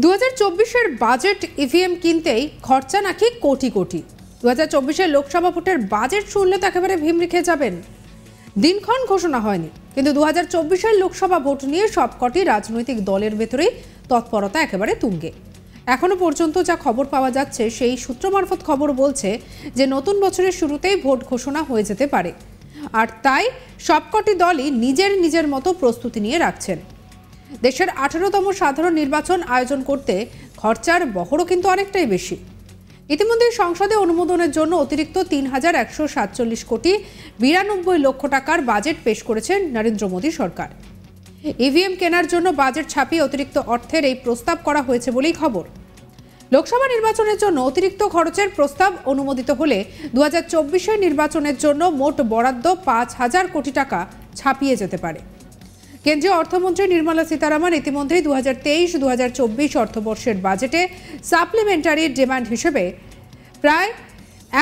2024-এর budget EVM কিনতেই খরচা নাকি কোটি কোটি। 2024-এর লোকসভা ভোটের বাজেট শুনলে তো একেবারে ভিমরি খেয়ে যাবেন। দিনক্ষণ ঘোষণা হয়নি, কিন্তু 2024-এর লোকসভা ভোট নিয়ে সবকটি রাজনৈতিক দলের ভেতরেই তৎপরতা একেবারে তুঙ্গে। এখনো পর্যন্ত যা খবর পাওয়া যাচ্ছে, সেই সূত্র মারফত খবর বলছে যে নতুন বছরের শুরুতেই ভোট ঘোষণা হয়ে যেতে পারে, আর তাই সবকটি দলই নিজের মতো প্রস্তুতি নিয়ে রাখছেন। দেশের 18তম সাধারণ নির্বাচন আয়োজন করতে খরচার বহরও কিন্তু অনেকটাই বেশি। ইতিমধ্যে সংসদে অনুমোদনের জন্য অতিরিক্ত 3,147 কোটি 92 লক্ষ টাকার বাজেট পেশ করেছেন নরেন্দ্র মোদী সরকার। ইভিএম কেনার জন্য বাজেট ছাপিয়ে অতিরিক্ত অর্থের এই প্রস্তাব করা হয়েছে বলেই খবর। লোকসভা নির্বাচনের জন্য অতিরিক্ত খরচের প্রস্তাব অনুমোদিত হলে 2024-এর নির্বাচনের জন্য মোট বরাদ্দ 5,000 কোটি টাকা ছাপিয়ে যেতে পারে। কেন্দ্রীয় অর্থমন্ত্রী নির্মলা সীতারামন ইতিমধ্যেই 2023-2024 অর্থবর্ষের বাজেটে সাপ্লিমেন্টারি ডিমান্ড হিসেবে প্রায়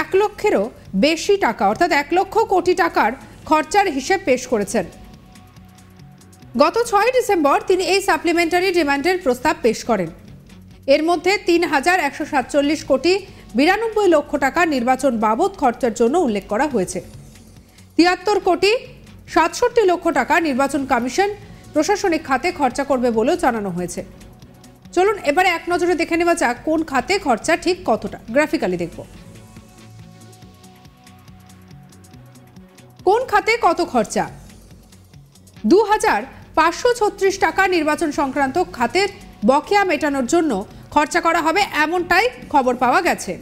1 লক্ষেরও বেশি টাকা, অর্থাৎ 1 লক্ষ কোটি টাকার খরচার হিসেব পেশ করেছেন। গত 6 ডিসেম্বর তিনি এই সাপ্লিমেন্টারি ডিমান্ডের প্রস্তাব পেশ করেন। এর মধ্যে 3,147 কোটি 92 লক্ষ টাকা নির্বাচন বাবদ খরচার জন্য উল্লেখ করা হয়েছে। 73 কোটি 67 লক্ষ টাকা নির্বাচন কমিশন প্রশাসনিক খাতে খরচা করবে বলেও জানানো হয়েছে। চলুন এবারে এক নজরে দেখে নেওয়া যাক কোন খাতে খরচা ঠিক কতটা। গ্রাফিক্যালি দেখব কোন খাতে কত খরচা। 2,536 টাকা নির্বাচন সংক্রান্ত খাতের বকেয়া মেটানোর জন্য খরচা করা হবে, এমনটাই খবর পাওয়া গেছে।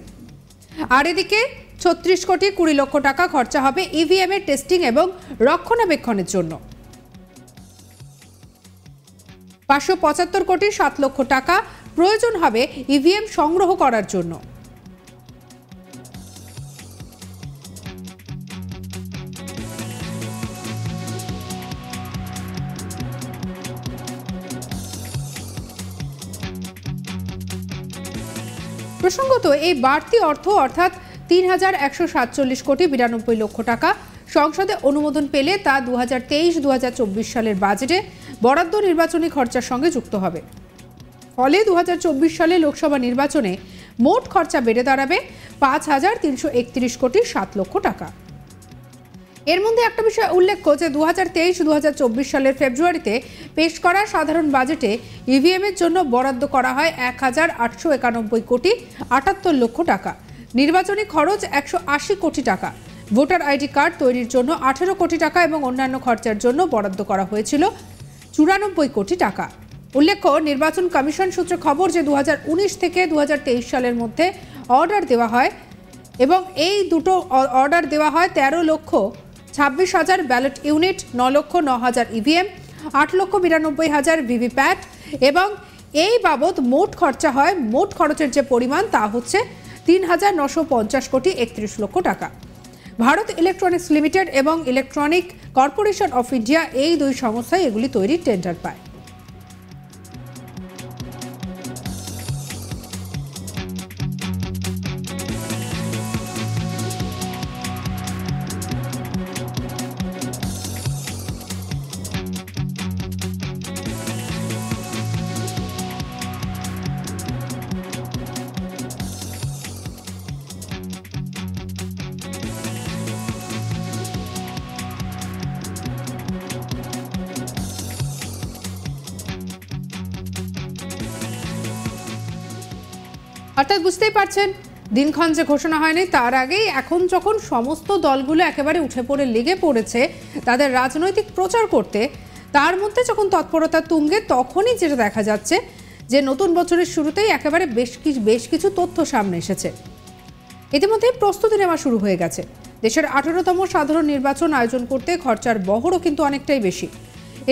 আর এদিকে 36 কোটি 20 লক্ষ টাকা খরচা হবে ইভিএম এর টেস্টিং এবং রক্ষণাবেক্ষণের জন্য। 575 কোটি 7 লক্ষ টাকা প্রয়োজন হবে ইভিএম সংগ্রহ করার জন্য। প্রসঙ্গত, এই বাড়তি অর্থ অর্থাৎ 3,147 কোটি 92 লক্ষ টাকা সংসদে অনুমোদন পেলে তা 2023-2024 সালের বাজেটে বরাদ্দ নির্বাচনী খরচার সঙ্গে যুক্ত হবে। ফলে 2024 সালে লোকসভা নির্বাচনে মোট খরচা বেড়ে দাঁড়াবে 5,331 কোটি 7 লক্ষ টাকা। এর মধ্যে একটা বিষয় উল্লেখ্য যে 2023-2024 সালের ফেব্রুয়ারিতে পেশ করা সাধারণ বাজেটে ইভিএম এর জন্য বরাদ্দ করা হয় 1,891 কোটি 78 লক্ষ টাকা, নির্বাচনী খরচ 180 কোটি টাকা, ভোটার আইডি কার্ড তৈরির জন্য 18 কোটি টাকা এবং অন্যান্য খরচার জন্য বরাদ্দ করা হয়েছিল 94 কোটি টাকা। উল্লেখ্য, নির্বাচন কমিশন সূত্রে খবর যে 2019 থেকে 2023 সালের মধ্যে অর্ডার দেওয়া হয় এবং এই দুটো অর্ডার দেওয়া হয় 13,26,000 ব্যালট ইউনিট, 9,09,000 ইভিএম, 8,92,000 ভিভিপ্যাট এবং এই বাবদ মোট খরচা হয়, মোট খরচের যে পরিমাণ তা হচ্ছে 3,950 কোটি 31 লক্ষ টাকা। ভারত ইলেকট্রনিক্স লিমিটেড এবং ইলেকট্রনিক কর্পোরেশন অফ ইন্ডিয়া, এই দুই সংস্থায় এগুলি তৈরির টেন্ডার পায়। অর্থাৎ বুঝতেই পারছেন, দিনক্ষণ যে ঘোষণা হয়নি তার আগেই এখন যখন সমস্ত দলগুলো একেবারে উঠে পড়ে লেগে পড়েছে তাদের রাজনৈতিক প্রচার করতে, তার মধ্যে যখন তৎপরতা তুঙ্গে, তখনই যেটা দেখা যাচ্ছে যে নতুন বছরের শুরুতেই একেবারে বেশ কিছু তথ্য সামনে এসেছে। ইতিমধ্যে প্রস্তুতি নেওয়া শুরু হয়ে গেছে। দেশের 18তম সাধারণ নির্বাচন আয়োজন করতে খরচার বহরও কিন্তু অনেকটাই বেশি।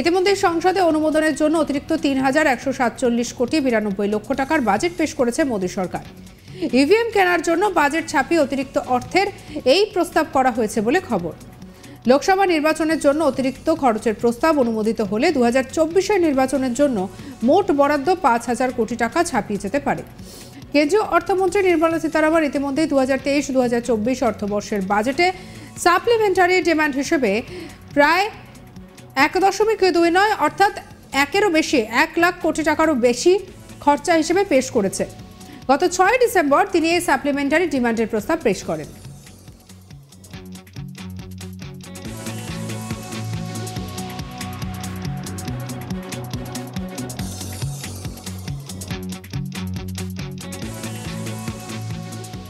ইতিমধ্যে সংসদে অনুমোদনের জন্য অতিরিক্ত 3,147 কোটি 92 লক্ষ টাকার বাজেট পেশ করেছে মোদী সরকার। ইভিএম কেনার জন্য বাজেট ছাপিয়ে অতিরিক্ত অর্থের এই প্রস্তাব করা হয়েছে বলে খবর। লোকসভা নির্বাচনের জন্য অতিরিক্ত খরচের প্রস্তাব অনুমোদিত হলে 2024-এর নির্বাচনের জন্য মোট বরাদ্দ 5,000 কোটি টাকা ছাপিয়ে যেতে পারে। কেন্দ্রীয় অর্থমন্ত্রী নির্মলা সীতারামন ইতিমধ্যেই 2023-2024 অর্থবর্ষের বাজেটে সাপ্লিমেন্টারি ডিমান্ড হিসেবে প্রায় 1.29 অর্থাৎ 1 লাখ কোটি টাকারও বেশি খরচা হিসেবে পেশ করেছে। গত 6 ডিসেম্বর তিনি এই সাপ্লিমেন্টারি ডিমান্ডের প্রস্তাব পেশ করেন।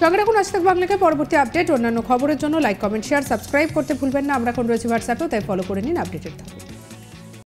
সঙ্গে রাখুন আজ তাক বাংলাকে। পরবর্তী আপডেট অন্যান্য খবরের জন্য লাইক, কমেন্ট, শেয়ার, সাবস্ক্রাইব করতে ভুলবেন না। আমরা এখন রয়েছে হোয়াটসঅ্যাপেও, তাই ফলো করে নিন, আপডেটেড থাকুন।